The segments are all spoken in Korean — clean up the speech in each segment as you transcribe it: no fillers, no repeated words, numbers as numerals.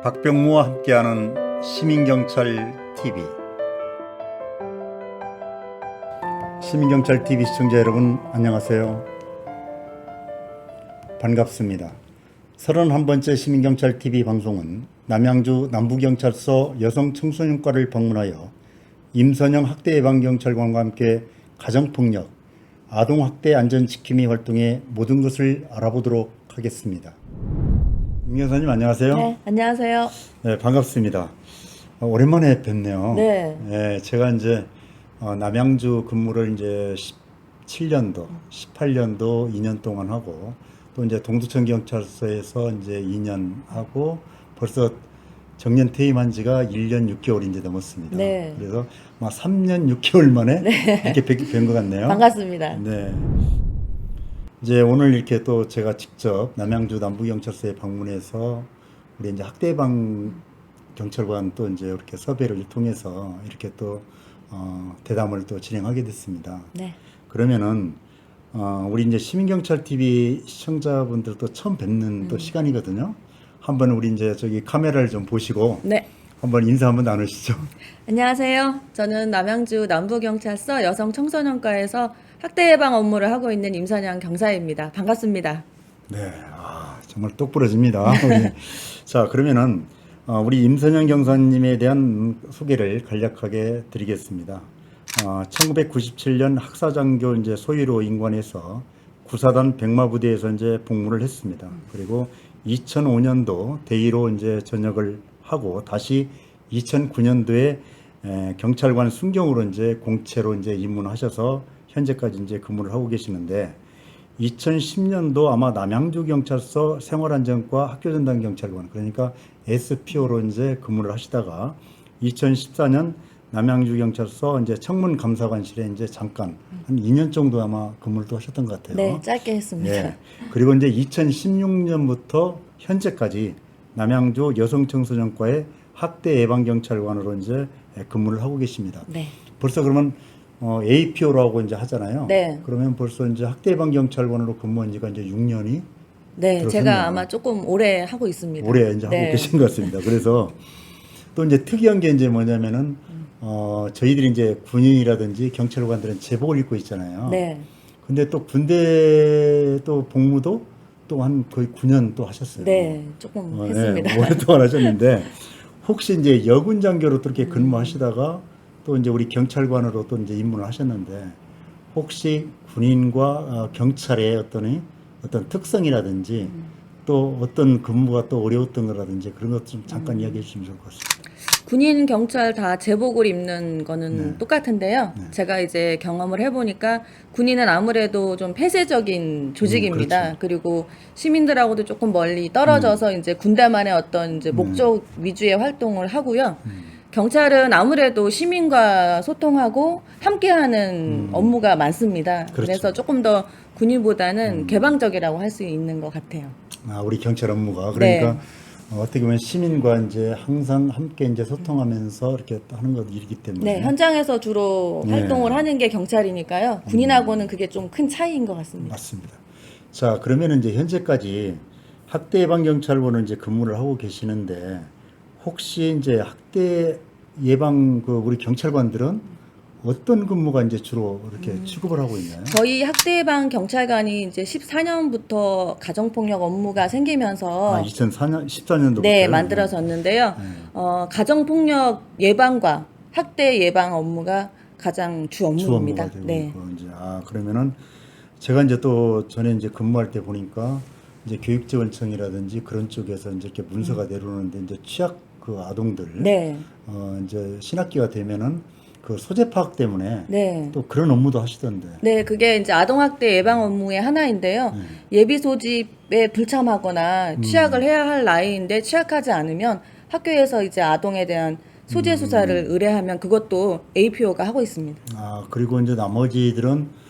박병무와 함께하는 시민경찰 TV. 시민경찰 TV 시청자 여러분 안녕하세요. 반갑습니다. 31번째 시민경찰 TV 방송은 남양주 남부경찰서 여성청소년과를 방문하여 임선영 학대예방경찰관과 함께 가정폭력, 아동학대 안전지킴이 활동의 모든 것을 알아보도록 하겠습니다. 임 여사님 안녕하세요. 네, 안녕하세요. 네, 반갑습니다. 오랜만에 뵙네요. 네. 네, 제가 이제 남양주 근무를 이제 17년도, 18년도 2년 동안 하고 또 이제 동두천 경찰서에서 이제 2년 하고 벌써 정년 퇴임한 지가 1년 6개월이 이제 넘었습니다. 네. 그래서 막 3년 6개월 만에 이렇게 뵌 것 같네요. 반갑습니다. 네. 이제 오늘 이렇게 또 제가 직접 남양주 남부경찰서에 방문해서 우리 이제 학대예방 경찰관 또 이제 이렇게 섭외를 통해서 이렇게 또 대담을 또 진행하게 됐습니다. 네. 그러면은 우리 이제 시민경찰 TV 시청자분들도 처음 뵙는 또 시간이거든요. 한번 우리 이제 저기 카메라를 좀 보시고 네. 한번 인사 한번 나누시죠. 안녕하세요. 저는 남양주 남부경찰서 여성청소년과에서 학대 예방 업무를 하고 있는 임선영 경사입니다. 반갑습니다. 네, 정말 똑부러집니다. 자, 그러면은 우리 임선영 경사님에 대한 소개를 간략하게 드리겠습니다. 1997년 학사장교 이제 소위로 임관해서 구사단 백마부대에서 이제 복무를 했습니다. 그리고 2005년도 대위로 이제 전역을 하고 다시 2009년도에 경찰관 순경으로 이제 공채로 이제 입문하셔서 현재까지 이제 근무를 하고 계시는데 2010년도 아마 남양주 경찰서 생활안전과 학교전담 경찰관 그러니까 SPO로 이제 근무를 하시다가 2014년 남양주 경찰서 이제 청문 감사관실에 이제 잠깐 한 2년 정도 아마 근무를 또 하셨던 것 같아요. 네, 짧게 했습니다. 네. 그리고 이제 2016년부터 현재까지 남양주 여성청소년과의 학대 예방 경찰관으로 이제 근무를 하고 계십니다. 네. 벌써 그러면 APO라고 이제 하잖아요. 네. 그러면 벌써 이제 학대 예방 경찰관으로 근무한 지가 이제 6년이 네, 들어섰네요. 제가 아마 조금 오래 하고 있습니다. 올해 이제 네. 하고 계신 것 같습니다. 그래서 또 이제 특이한 게 이제 뭐냐면은 저희들이 이제 군인이라든지 경찰관들은 제복을 입고 있잖아요. 네. 근데 또 군대 또 복무도 또 한 거의 9년 또 하셨어요. 네, 조금 했습니다. 네, 오랫동안 하셨는데 혹시 이제 여군 장교로 또 이렇게 근무하시다가 또 이제 우리 경찰관으로 또 이제 입문을 하셨는데 혹시 군인과 경찰의 어떤 특성이라든지 또 어떤 근무가 또 어려웠던 거라든지 그런 것 좀 잠깐 이야기해 주시면 좋을 것 같습니다. 군인, 경찰 다 제복을 입는 거는 네. 똑같은데요. 제가 이제 경험을 해보니까 군인은 아무래도 좀 폐쇄적인 조직입니다. 그렇죠. 그리고 시민들하고도 조금 멀리 떨어져서 이제 군대만의 어떤 이제 목적 위주의 활동을 하고요. 경찰은 아무래도 시민과 소통하고 함께하는 업무가 많습니다. 그렇죠. 그래서 조금 더 군인보다는 개방적이라고 할 수 있는 것 같아요. 우리 경찰 업무가 그러니까 네. 어떻게 보면 시민과 이제 항상 함께 이제 소통하면서 이렇게 하는 것 일이기 때문에 네, 현장에서 주로 네. 활동을 하는 게 경찰이니까요. 군인하고는 그게 좀 큰 차이인 것 같습니다. 맞습니다. 자, 그러면 이제 현재까지 학대 예방 경찰관을 이제 근무를 하고 계시는데 혹시 이제 학대 예방 우리 경찰관들은 어떤 근무가 이제 주로 이렇게 취급을 하고 있나요? 저희 학대 예방 경찰관이 이제 14년부터 가정폭력 업무가 생기면서 2004년 14년도부터 네, 만들어졌는데요. 가정폭력 예방과 학대 예방 업무가 가장 주 업무입니다. 되고 네. 있고 이제 그러면은 제가 이제 또 전에 이제 근무할 때 보니까 이제 교육지원청이라든지 그런 쪽에서 이제 이렇게 문서가 내려오는데 이제 취약 아동들 네. 이제 신학기가 되면은 그 소재 파악 때문에 네. 또 그런 업무도 하시던데. 네, 그게 이제 아동학대 예방 업무의 하나인데요. 예비 소집에 불참하거나 취약을 해야 할 나이인데 취약하지 않으면 학교에서 이제 아동에 대한 소재 수사를 의뢰하면 그것도 APO가 하고 있습니다. 그리고 이제 나머지들은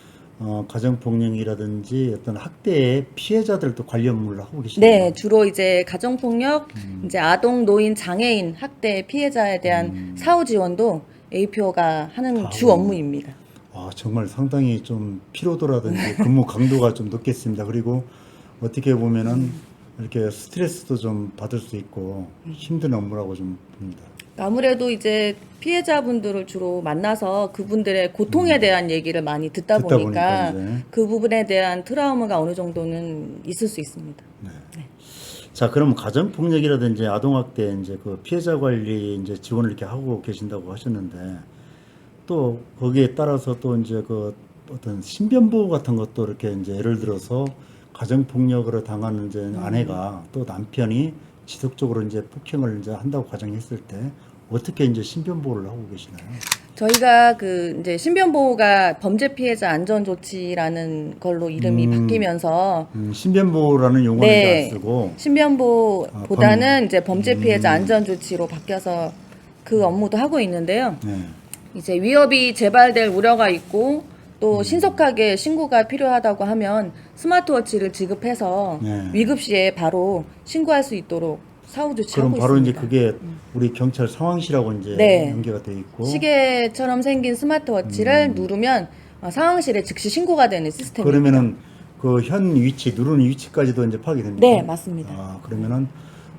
가정폭력이라든지 어떤 학대의 피해자들도 관련 업무를 하고 계시네요. 네, 주로 이제 가정폭력, 이제 아동, 노인, 장애인 학대 피해자에 대한 사후 지원도 APO가 하는 주 업무입니다. 정말 상당히 좀 피로도라든지 근무 강도가 좀 높겠습니다. 그리고 어떻게 보면은 이렇게 스트레스도 좀 받을 수 있고 힘든 업무라고 좀 봅니다. 아무래도 이제 피해자분들을 주로 만나서 그분들의 고통에 대한 얘기를 많이 듣다 듣다 보니까 보니까 이제. 그 부분에 대한 트라우마가 어느 정도는 있을 수 있습니다. 자, 그럼 가정폭력이라든지 아동학대 이제 그 피해자 관리 이제 지원을 이렇게 하고 계신다고 하셨는데 또 거기에 따라서 또 이제 그 어떤 신변보호 같은 것도 이렇게 이제 예를 들어서 가정폭력으로 당하는 이제 아내가 또 남편이 지속적으로 이제 폭행을 이제 한다고 가정했을 때 어떻게 이제 신변보호를 하고 계시나요? 저희가 그 이제 신변보호가 범죄 피해자 안전조치라는 걸로 이름이 바뀌면서 신변보호라는 용어는 네, 잘 쓰고 신변보호보다는 이제 범죄 피해자 안전조치로 바뀌어서 그 업무도 하고 있는데요. 네. 이제 위협이 재발될 우려가 있고 또 신속하게 신고가 필요하다고 하면 스마트워치를 지급해서 네. 위급 시에 바로 신고할 수 있도록 사후 조치하고 그럼 바로 있습니다. 이제 그게 우리 경찰 상황실하고 이제 네. 연계가 돼 있고 시계처럼 생긴 스마트워치를 누르면 상황실에 즉시 신고가 되는 시스템입니다. 그러면은 그 현 위치 누르는 위치까지도 이제 파악이 됩니까? 네, 맞습니다. 아, 그러면은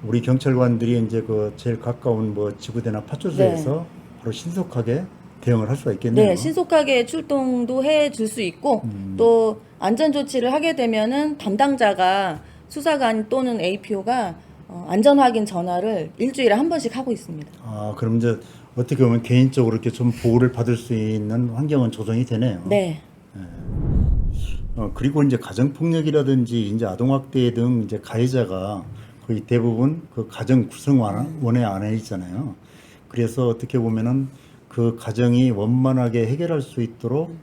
우리 경찰관들이 이제 그 제일 가까운 뭐 지구대나 파출소에서 바로 신속하게 대응을 할 수가 있겠네요. 네, 신속하게 출동도 해 줄 수 있고 또 안전 조치를 하게 되면은 담당자가 수사관 또는 APO가 안전 확인 전화를 일주일에 한 번씩 하고 있습니다. 아, 그럼 이제 어떻게 보면 개인적으로 이렇게 좀 보호를 받을 수 있는 환경은 조성이 되네요. 네. 그리고 이제 가정폭력이라든지 이제 아동학대 등 이제 가해자가 거의 대부분 그 가정 구성원의 안에 있잖아요. 그래서 어떻게 보면은 그 가정이 원만하게 해결할 수 있도록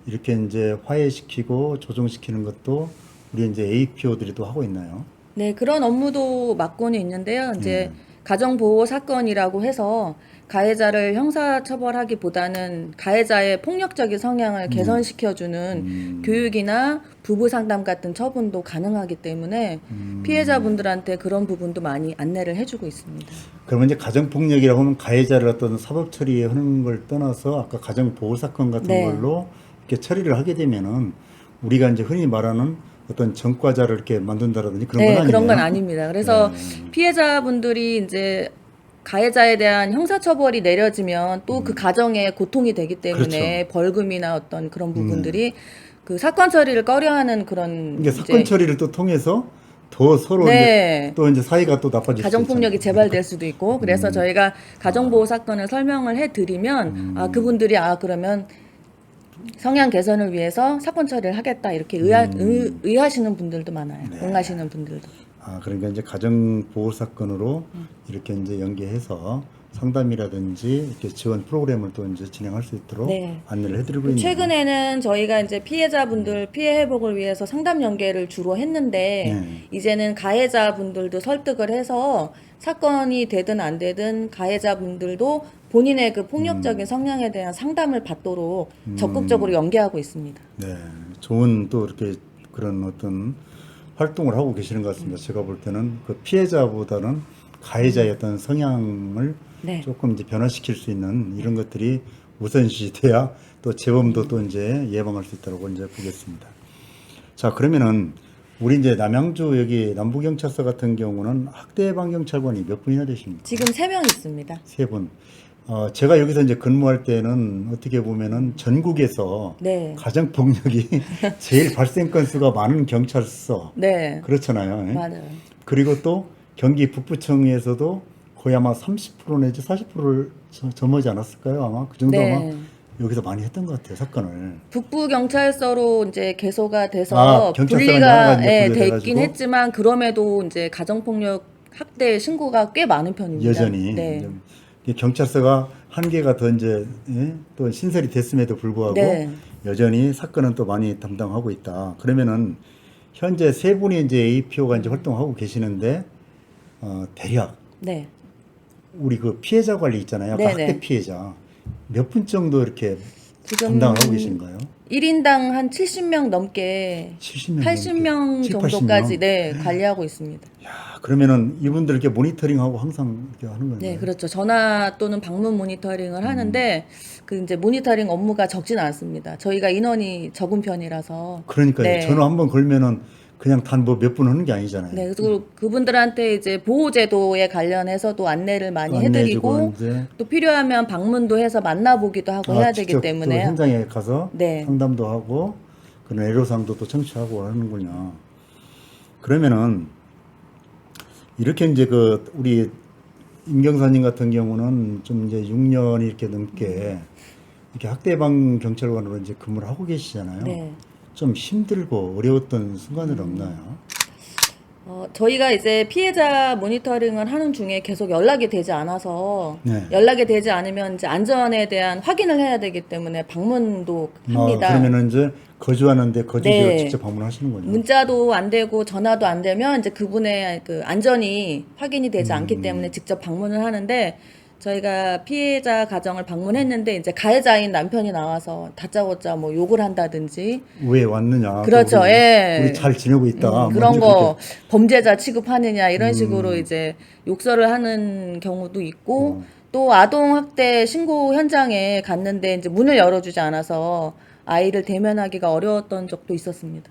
이렇게 이제 화해시키고 조정시키는 것도 우리 이제 APO들이 또 하고 있나요? 네, 그런 업무도 맡고는 있는데요. 이제 가정보호 사건이라고 해서 가해자를 형사처벌하기보다는 가해자의 폭력적인 성향을 개선시켜주는 교육이나 부부 상담 같은 처분도 가능하기 때문에 피해자분들한테 그런 부분도 많이 안내를 해주고 있습니다. 그러면 이제 가정폭력이라고 하면 가해자를 어떤 사법 처리하는 걸 떠나서 아까 가정보호 사건 같은 네. 걸로 이렇게 처리를 하게 되면은 우리가 이제 흔히 말하는 어떤 전과자를 이렇게 만든다라든지 그런 건 네, 아니에요. 그런 건 아닙니다. 그래서 피해자분들이 이제 가해자에 대한 형사처벌이 내려지면 또 그 가정에 고통이 되기 때문에 벌금이나 어떤 그런 부분들이 그 사건 처리를 꺼려하는 그런 이게 사건 이제 처리를 또 통해서 더 서로 네. 이제 또 이제 사이가 또 나빠질 수 가정폭력이 있잖아요. 재발될 수도 있고 그래서 저희가 가정보호 사건을 설명을 해드리면 그분들이 그러면 성향 개선을 위해서 사건 처리를 하겠다 이렇게 의하시는 분들도 많아요. 응하시는 분들도. 아, 그러니까 이제 가정보호 사건으로 이렇게 이제 연계해서 상담이라든지 이렇게 지원 프로그램을 또 이제 진행할 수 있도록 네. 안내를 해드리고 있네요. 최근에는 저희가 이제 피해자분들 피해 회복을 위해서 상담 연계를 주로 했는데 이제는 가해자분들도 설득을 해서 사건이 되든 안 되든 가해자분들도 본인의 그 폭력적인 성향에 대한 상담을 받도록 적극적으로 연계하고 있습니다. 네, 좋은 또 이렇게 그런 어떤 활동을 하고 계시는 것 같습니다. 제가 볼 때는 그 피해자보다는 가해자의 어떤 성향을 네. 조금 이제 변화시킬 수 있는 이런 것들이 우선시 돼야 또 재범도 또 이제 예방할 수 있다고 이제 보겠습니다. 자, 그러면은 우리 이제 남양주 여기 남부경찰서 같은 경우는 학대 예방 경찰관이 몇 분이나 되십니까? 지금 3명 있습니다. 3분. 제가 여기서 이제 근무할 때는 어떻게 보면은 전국에서 네. 가정폭력이 제일 발생 건수가 많은 경찰서. 네. 그렇잖아요. 맞아요. 그리고 또 경기 북부청에서도 거의 아마 30% 내지 40%를 점하지 않았을까요? 아마 그 정도 네. 아마 여기서 많이 했던 것 같아요, 사건을. 북부 경찰서로 이제 개소가 돼서 경찰서가 분리가 하나가 이제 분리가 돼 있긴 돼가지고. 했지만 그럼에도 이제 가정폭력 학대 신고가 꽤 많은 편입니다. 여전히 네. 이제 이 경찰서가 한 개가 더 이제 또 신설이 됐음에도 불구하고 네. 여전히 사건은 또 많이 담당하고 있다. 그러면은 현재 3분이 이제 APO가 이제 활동하고 계시는데 대략 네. 우리 그 피해자 관리 있잖아요. 아까 네네. 학대 피해자 몇 분 정도 이렇게 지금 담당을 하고 계신가요? 1인당 한 70명 넘게 70명 80명 70, 정도까지 80명? 네, 관리하고 있습니다. 야, 그러면은 이분들 이렇게 모니터링하고 항상 이렇게 하는 건가요? 네, 그렇죠. 전화 또는 방문 모니터링을 하는데 그 이제 모니터링 업무가 적진 않습니다. 저희가 인원이 적은 편이라서. 그러니까요. 네. 전화 한번 걸면은 그냥 단 뭐 몇 분 하는 게 아니잖아요. 네, 그래서 그분들한테 이제 보호제도에 관련해서도 안내를 많이 안내해주고 해드리고 이제 또 필요하면 방문도 해서 만나보기도 하고 해야 되기 직접 또 때문에요. 현장에 가서 네. 상담도 하고 그런 애로사항도 또 청취하고 하는군요. 그러면은 이렇게 이제 그 우리 임경사님 같은 경우는 좀 이제 6년이 이렇게 넘게 이렇게 학대 예방 경찰관으로 이제 근무를 하고 계시잖아요. 네. 좀 힘들고 어려웠던 순간은 없나요? 저희가 이제 피해자 모니터링을 하는 중에 계속 연락이 되지 않아서 네. 연락이 되지 않으면 이제 안전에 대한 확인을 해야 되기 때문에 방문도 합니다. 그러면은 이제 거주하는데 거주지로 네. 직접 방문하시는군요. 문자도 안 되고 전화도 안 되면 이제 그분의 그 안전이 확인이 되지 않기 때문에 직접 방문을 하는데 저희가 피해자 가정을 방문했는데 이제 가해자인 남편이 나와서 다짜고짜 뭐 욕을 한다든지 왜 왔느냐? 그렇죠. 또 우리, 예. 우리 잘 지내고 있다. 뭐 그런 이렇게 거 범죄자 취급하느냐 이런 식으로 이제 욕설을 하는 경우도 있고 또 아동 학대 신고 현장에 갔는데 이제 문을 열어주지 않아서 아이를 대면하기가 어려웠던 적도 있었습니다.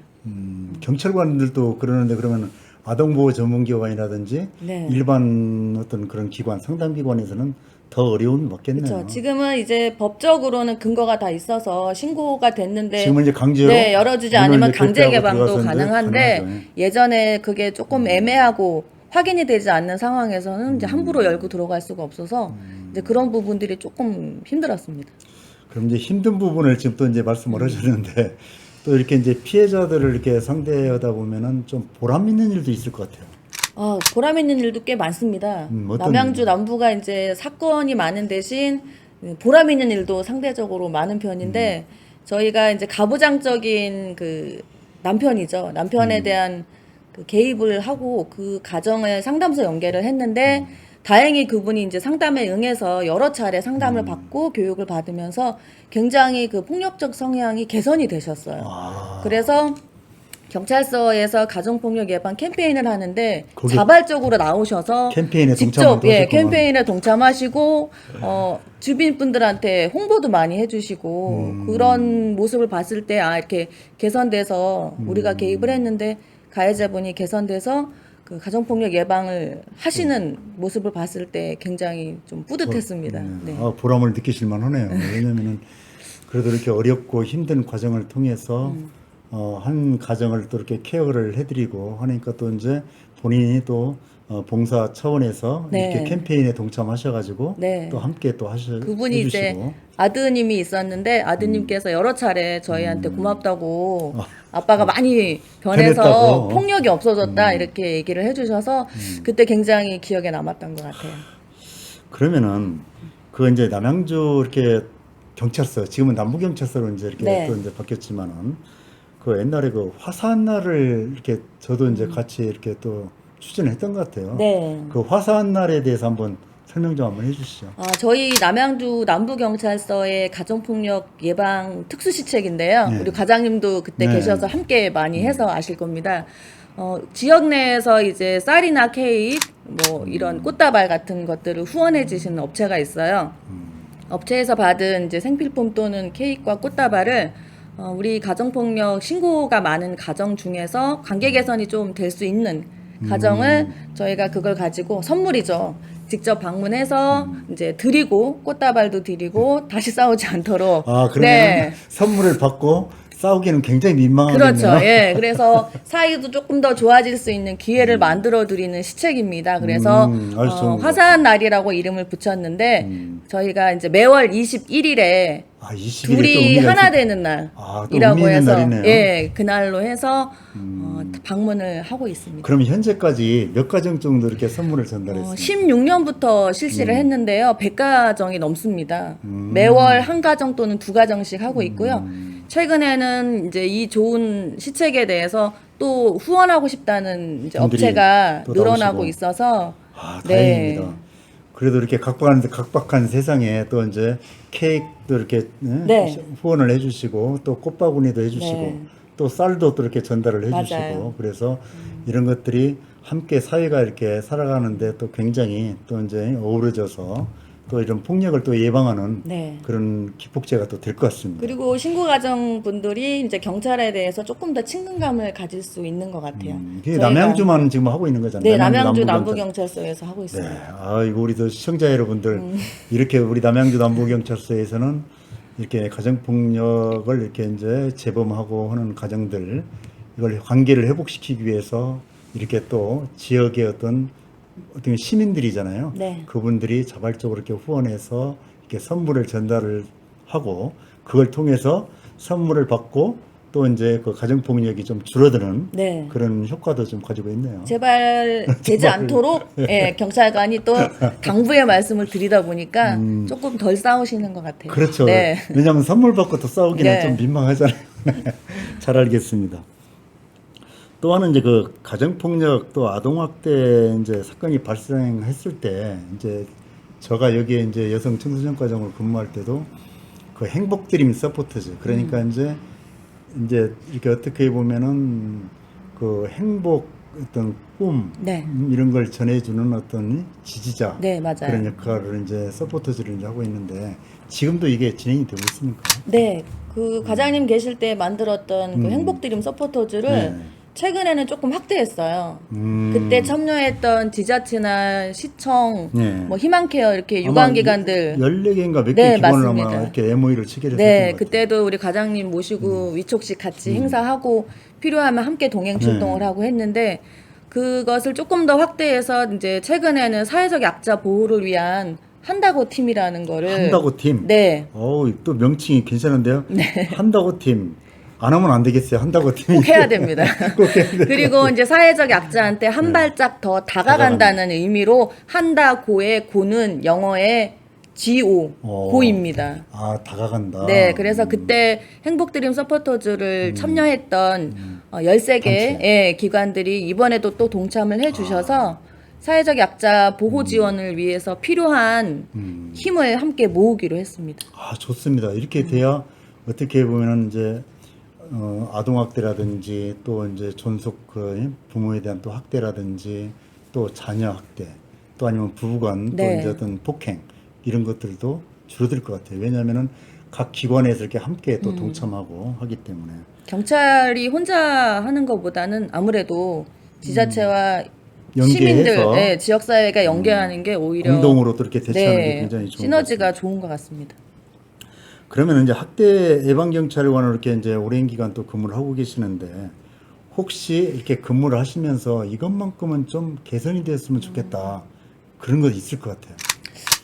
경찰관들도 그러는데 그러면 아동보호 전문기관이라든지 네. 일반 어떤 그런 기관, 상담기관에서는 더 어려움이 받겠네요. 그렇죠. 지금은 이제 법적으로는 근거가 다 있어서 신고가 됐는데 지금은 이제 강제로 네, 열어주지 문을 않으면 이제 강제 개폐하고 개방도 들어가서 이제 가능한데 가능하죠. 예전에 그게 조금 애매하고 확인이 되지 않는 상황에서는 이제 함부로 열고 들어갈 수가 없어서 이제 그런 부분들이 조금 힘들었습니다. 그럼 이제 힘든 부분을 지금 또 이제 말씀을 하셨는데 또 이렇게 이제 피해자들을 이렇게 상대하다 보면은 좀 보람 있는 일도 있을 것 같아요. 보람 있는 일도 꽤 많습니다. 어떤 남양주 일이요? 남부가 이제 사건이 많은 대신 보람 있는 일도 상대적으로 많은 편인데 저희가 이제 가부장적인 그 남편이죠. 남편에 대한 그 개입을 하고 그 가정을 상담소 연계를 했는데 다행히 그분이 이제 상담에 응해서 여러 차례 상담을 받고 교육을 받으면서 굉장히 그 폭력적 성향이 개선이 되셨어요. 그래서 경찰서에서 가정폭력 예방 캠페인을 하는데 거기 자발적으로 나오셔서 캠페인에 직접 동참도 하셨구만. 캠페인에 동참하시고 주변 분들한테 홍보도 많이 해주시고 그런 모습을 봤을 때 이렇게 개선돼서 우리가 개입을 했는데 가해자분이 개선돼서 그 가정폭력 예방을 하시는 모습을 봤을 때 굉장히 좀 뿌듯했습니다. 네. 보람을 느끼실 만하네요. 왜냐면은 그래도 이렇게 어렵고 힘든 과정을 통해서 한 가정을 또 이렇게 케어를 해드리고 하니까 또 이제 본인이 또 봉사 차원에서 네. 이렇게 캠페인에 동참하셔가지고 네. 또 함께 또 그분이 이제 해주시고 아드님이 있었는데 아드님께서 여러 차례 저희한테 고맙다고 아빠가 많이 변해서 변했다고. 폭력이 없어졌다 이렇게 얘기를 해주셔서 그때 굉장히 기억에 남았던 것 같아요. 그러면은 그 이제 남양주 이렇게 경찰서 지금은 남부경찰서로 이제 이렇게 네. 또 이제 바뀌었지만은 그 옛날에 그 화사한날을 이렇게 저도 이제 같이 이렇게 또 추진했던 것 같아요. 네. 그 화사한날에 대해서 한번 설명 좀 한번 해주시죠. 저희 남양주 남부경찰서의 가정폭력 예방 특수시책인데요. 네. 우리 과장님도 그때 네. 계셔서 함께 많이 해서 아실 겁니다. 지역 내에서 이제 쌀이나 케이크, 뭐 이런 꽃다발 같은 것들을 후원해 주시는 업체가 있어요. 업체에서 받은 이제 생필품 또는 케이크와 꽃다발을 우리 가정폭력 신고가 많은 가정 중에서 관계 개선이 좀 될 수 있는 가정을 저희가 그걸 가지고 선물이죠. 직접 방문해서 이제 드리고 꽃다발도 드리고 다시 싸우지 않도록. 그러면 네. 선물을 받고 싸우기는 굉장히 민망하겠네요. 그렇죠. 예. 그래서 사이도 조금 더 좋아질 수 있는 기회를 만들어 드리는 시책입니다. 그래서 아주 좋은 것 화사한 날이라고 이름을 붙였는데 저희가 이제 매월 21일에 20일에 둘이 또 하나 의미가 되는 또 날이라고 의미 있는 해서 날이네요. 예, 그날로 해서 방문을 하고 있습니다. 그럼 현재까지 몇 가정 정도 이렇게 선물을 전달했어요? 16년부터 실시를 했는데요. 100가정이 넘습니다. 매월 한 가정 또는 두 가정씩 하고 있고요. 최근에는 이제 이 좋은 시책에 대해서 또 후원하고 싶다는 이제 분들이 업체가 또 늘어나고 나오시고. 있어서 다행입니다. 그래도 이렇게 각박한 세상에 또 이제 케이크도 이렇게 네. 후원을 해주시고 또 꽃바구니도 해주시고 네. 또 쌀도 또 이렇게 전달을 해주시고 맞아요. 그래서 이런 것들이 함께 사회가 이렇게 살아가는데 또 굉장히 또 이제 어우러져서 또 이런 폭력을 또 예방하는 네. 그런 기폭제가 또 될 것 같습니다. 그리고 신고 가정분들이 이제 경찰에 대해서 조금 더 친근감을 가질 수 있는 것 같아요. 그게 저희가- 남양주만 지금 하고 있는 거잖아요. 네, 남양주 남부경찰. 남부경찰서에서 하고 네, 있습니다. 아이고 우리 또 시청자 여러분들 이렇게 우리 남양주 남부경찰서에서는 이렇게 가정폭력을 이렇게 이제 재범하고 하는 가정들 이걸 관계를 회복시키기 위해서 이렇게 또 지역의 어떤 시민들이잖아요. 네. 그분들이 자발적으로 이렇게 후원해서 이렇게 선물을 전달을 하고 그걸 통해서 선물을 받고 또 이제 그 가정폭력이 좀 줄어드는 네. 그런 효과도 좀 가지고 있네요. 제발 되지 않도록 예, 경찰관이 또 당부의 말씀을 드리다 보니까 조금 덜 싸우시는 것 같아요. 그렇죠. 네. 왜냐하면 선물 받고 또 싸우기는 네. 좀 민망하잖아요. 잘 알겠습니다. 또 하나 이제 그 가정폭력 또 아동학대 이제 사건이 발생했을 때 이제 제가 여기에 이제 여성 청소년 과정을 근무할 때도 그 행복드림 서포터즈 그러니까 이제 이렇게 어떻게 보면은 그 행복 어떤 꿈 네. 이런 걸 전해주는 어떤 지지자 네, 맞아요. 그런 역할을 이제 서포터즈를 이제 하고 있는데 지금도 이게 진행이 되고 있습니까? 네. 그 과장님 계실 때 만들었던 그 행복드림 서포터즈를 네. 최근에는 조금 확대했어요. 음. 그때 참여했던 지자체나 시청, 네. 뭐 희망케어 이렇게 유관기관들 14개인가 몇 개 네, 기관을 맞습니다. 아마 이렇게 MOU를 체결해서 네, 했던 것 같아요. 그때도 우리 과장님 모시고 위촉식 같이 행사하고 필요하면 함께 동행 출동을 네. 하고 했는데 그것을 조금 더 확대해서 이제 최근에는 사회적 약자 보호를 위한 한다고 팀이라는 거를 한다고 팀. 네. 어우, 또 명칭이 괜찮은데요? 한다고 팀. 안 하면 안 되겠어요. 한다고 팀. 꼭 해야 됩니다. 꼭 해야 돼요. 그리고 이제 사회적 약자한테 한 발짝 더 다가간다는 의미로 한다고의 고는 영어의 GO, 고입니다. 아, 다가간다. 네, 그래서 그때 행복드림 서포터즈를 참여했던 13개 단체. 의 기관들이 이번에도 또 동참을 해주셔서 사회적 약자 보호 지원을 위해서 필요한 힘을 함께 모으기로 했습니다. 아, 좋습니다. 이렇게 돼야 어떻게 보면은 이제 아동학대라든지 또 이제 존속 그 부모에 대한 또 학대라든지 또 자녀 학대 또 아니면 부부간 네. 또 이제 어떤 폭행 이런 것들도 줄어들 것 같아요. 왜냐하면은 각 기관에서 이렇게 함께 또 동참하고 하기 때문에. 경찰이 혼자 하는 것보다는 아무래도 지자체와 연계해서 시민들, 네, 지역사회가 연계하는 게 오히려 공동으로 또 이렇게 대처하는 게 네, 굉장히 좋은 것 시너지가 좋은 것 같습니다. 그러면 이제 학대 예방 경찰관으로 이렇게 이제 오랜 기간 또 근무를 하고 계시는데 혹시 이렇게 근무를 하시면서 이것만큼은 좀 개선이 됐으면 좋겠다 그런 거 있을 것 같아요.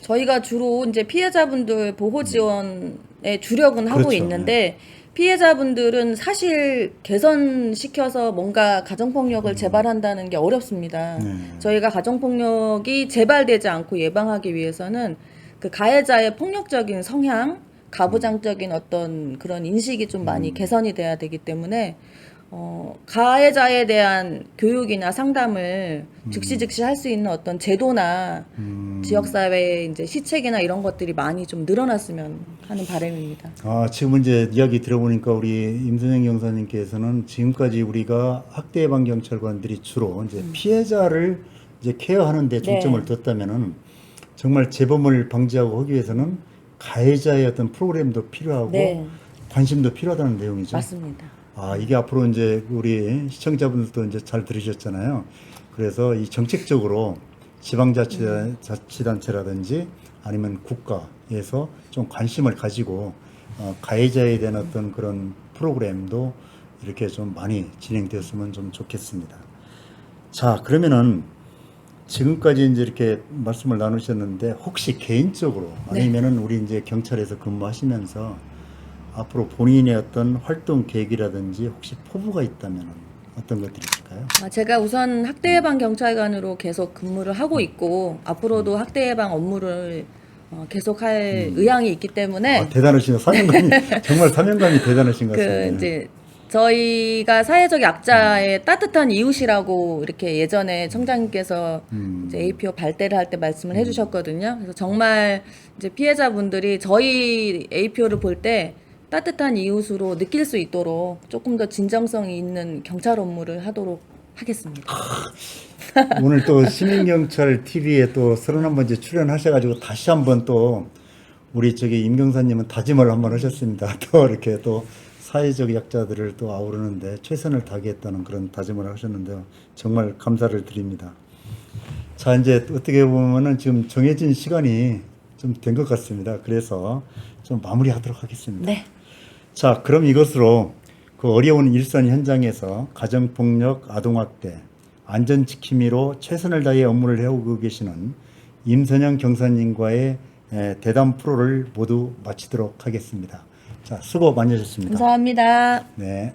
저희가 주로 이제 피해자분들 보호 지원에 주력은 하고 그렇죠. 있는데 피해자분들은 사실 개선시켜서 뭔가 가정폭력을 재발한다는 게 어렵습니다. 네. 저희가 가정폭력이 재발되지 않고 예방하기 위해서는 그 가해자의 폭력적인 성향, 가부장적인 어떤 그런 인식이 좀 많이 개선이 돼야 되기 때문에 가해자에 대한 교육이나 상담을 즉시 할 수 있는 어떤 제도나 지역사회의 이제 시책이나 이런 것들이 많이 좀 늘어났으면 하는 바람입니다. 아, 지금 이제 이야기 들어보니까 우리 임선영 경사님께서는 지금까지 우리가 학대 예방 경찰관들이 주로 이제 피해자를 이제 케어하는 데 중점을 뒀다면은 정말 재범을 방지하고 하기 위해서는 가해자의 어떤 프로그램도 필요하고 네. 관심도 필요하다는 내용이죠. 맞습니다. 아, 이게 앞으로 이제 우리 시청자분들도 이제 잘 들으셨잖아요. 그래서 이 정책적으로 지방자치단체라든지 아니면 국가에서 좀 관심을 가지고 가해자에 대한 어떤 그런 프로그램도 이렇게 좀 많이 진행되었으면 좀 좋겠습니다. 자, 그러면은 지금까지 이제 이렇게 말씀을 나누셨는데 혹시 개인적으로 아니면은 우리 이제 경찰에서 근무하시면서 앞으로 본인의 어떤 활동 계획이라든지 혹시 포부가 있다면 어떤 것들이 있을까요? 제가 우선 학대 예방 경찰관으로 계속 근무를 하고 있고 앞으로도 학대 예방 업무를 계속할 의향이 있기 때문에 아, 대단하신 사명감이 정말 사명감이 대단하신 것 같습니다. 그 이제 저희가 사회적 약자의 따뜻한 이웃이라고 이렇게 예전에 청장님께서 이제 APO 발대를 할 때 말씀을 해주셨거든요. 그래서 정말 이제 피해자분들이 저희 APO를 볼 때 따뜻한 이웃으로 느낄 수 있도록 조금 더 진정성이 있는 경찰 업무를 하도록 하겠습니다. 오늘 또 시민경찰 TV에 또 31번째 출연하셔가지고 다시 한번 또 우리 저기 임경사님은 다짐을 한번 하셨습니다. 또 이렇게 또 사회적 약자들을 또 아우르는데 최선을 다하겠다는 그런 다짐을 하셨는데요. 정말 감사를 드립니다. 자, 이제 어떻게 보면은 지금 정해진 시간이 좀 된 것 같습니다. 그래서 좀 마무리하도록 하겠습니다. 네. 자, 그럼 이것으로 그 어려운 일선 현장에서 가정폭력, 아동학대, 안전지킴이로 최선을 다해 업무를 해오고 계시는 임선영 경사님과의 대담 프로를 모두 마치도록 하겠습니다. 자, 수고 많으셨습니다. 감사합니다. 네.